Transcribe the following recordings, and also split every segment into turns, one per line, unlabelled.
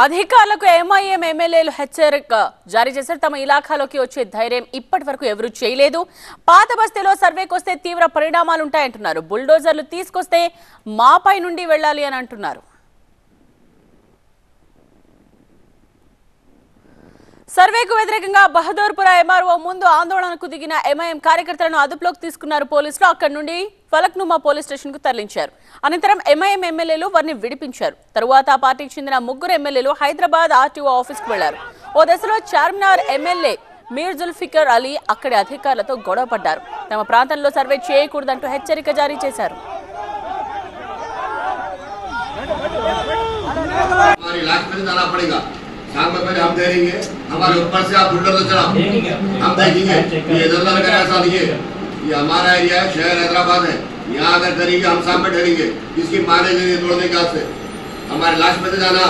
అధికారులకు ఎంఐఎం ఎమ్మెల్యేలు హెచ్చరిక జారీ చేశారు. తమ ఇలాఖాలోకి వచ్చే ధైర్యం ఇప్పటివరకు ఎవరూ చేయలేదు. పాత బస్తీలో సర్వేకొస్తే తీవ్ర పరిణామాలుంటాయంటున్నారు. బుల్డోజర్లు తీసుకొస్తే మాపై నుండి వెళ్ళాలి అని అంటున్నారు. సర్వేకు వ్యతిరేకంగా బహదూర్పుర ఎంఆర్ఓ ముందు ఆందోళనకు దిగిన ఎంఐఎం కార్యకర్తలను అదుపులోకి తీసుకున్నారు పోలీసులు. అక్కడి నుండి ఫలక్నుమా పోలీస్ స్టేషన్ కు తరలించారు. అనంతరం ఎంఐఎం ఎమ్మెల్యేలు వారిని విడిపించారు. తరువాత ఆ పార్టీకి చెందిన ముగ్గురు ఎమ్మెల్యేలు హైదరాబాద్ ఆర్టీఓ ఆఫీస్ కు వెళ్లారు. ఓ దశలో చార్మినార్ ఎమ్మెల్యే మీర్ జుల్ఫికర్ అలీ అక్కడి అధికారులతో గొడవ పడ్డారు. తమ ప్రాంతంలో సర్వే చేయకూడదంటూ హెచ్చరిక జారీ చేశారు.
शाम में पहले हम देंगे, हमारे ऊपर से आप बुलडोजर चलाओ, हम देखेंगे ये इधर उधर का ऐसा नहीं है। ये हमारा एरिया है, शहर हैदराबाद है। यहाँ अगर करेंगे हम सामने ठहरेंगे, इसकी मारे जाएंगे तोड़ने के हाथ से। हमारे लाश में जाना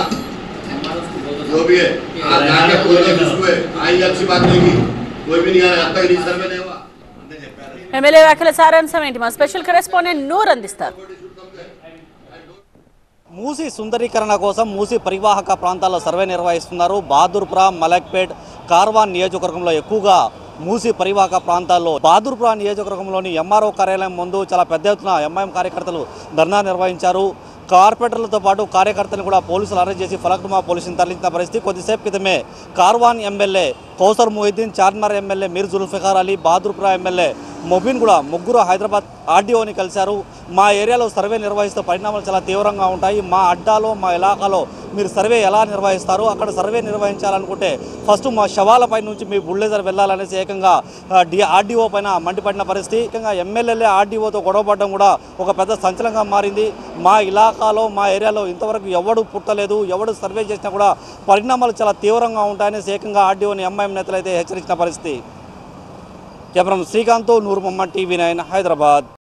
जो भी है आप जाके बोलने किसको है, आएंगे अच्छी बात नहीं की, कोई भी नहीं आ रहा, अब तक रिसर्व में नहीं हुआ।
ఎమ్మెల్యే వ్యాఖ్యల సారాంశం ఏంటి? మా స్పెషల్ కరెస్పాండెంట్ నూర్ అందిస్తారు.
మూసీ సుందరీకరణ కోసం మూసీ పరివాహక ప్రాంతాల్లో సర్వే నిర్వహిస్తున్నారు. బహదూర్పుర, మలక్పేట్, కార్వాన్ నియోజకవర్గంలో ఎక్కువగా మూసీ పరివాహక ప్రాంతాల్లో బహదూర్పుర నియోజకవర్గంలోని ఎంఆర్ఓ కార్యాలయం ముందు చాలా పెద్ద ఎత్తున ఎంఐఎం కార్యకర్తలు ధర్నా నిర్వహించారు. కార్పొరేటర్లతో పాటు కార్యకర్తలను కూడా పోలీసులు అరెస్ట్ చేసి ఫలక్నుమా పోలీసులు తరలించిన పరిస్థితి. కొద్దిసేపు క్రితమే కార్వాన్ ఎమ్మెల్యే కౌసర్ మొహిద్దీన్, చార్మినార్ ఎమ్మెల్యే మీర్ జుల్ఫికార్ అలీ, బహదూర్పుర ఎమ్మెల్యే మొబిన్ కూడా ముగ్గురు హైదరాబాద్ ఆర్డీఓని కలిశారు. మా ఏరియాలో సర్వే నిర్వహిస్తే పరిణామాలు చాలా తీవ్రంగా ఉంటాయి. మా అడ్డాలో, మా ఇలాకాలో మీరు సర్వే ఎలా నిర్వహిస్తారు? అక్కడ సర్వే నిర్వహించాలనుకుంటే ఫస్ట్ మా శవాలపై నుంచి మీ బుల్డోజర్ వెళ్ళాలనేసి ఏకంగా ఆర్డీఓ పైన మండిపడిన పరిస్థితి. ఏకంగా ఎమ్మెల్యేలే ఆర్డీఓతో గొడవపడడం కూడా ఒక పెద్ద సంచలనంగా మారింది. మా ఇలాకాలో, మా ఏరియాలో ఇంతవరకు ఎవడు పుట్టలేదు, ఎవడు సర్వే చేసినా కూడా పరిణామాలు చాలా తీవ్రంగా ఉంటాయనేసి ఏకంగా ఆర్డీఓని ఎంఐఎం నేతలు అయితే హెచ్చరించిన పరిస్థితి. Cameraman Srikanth, Noor Mohammed, TV 9 Hyderabad.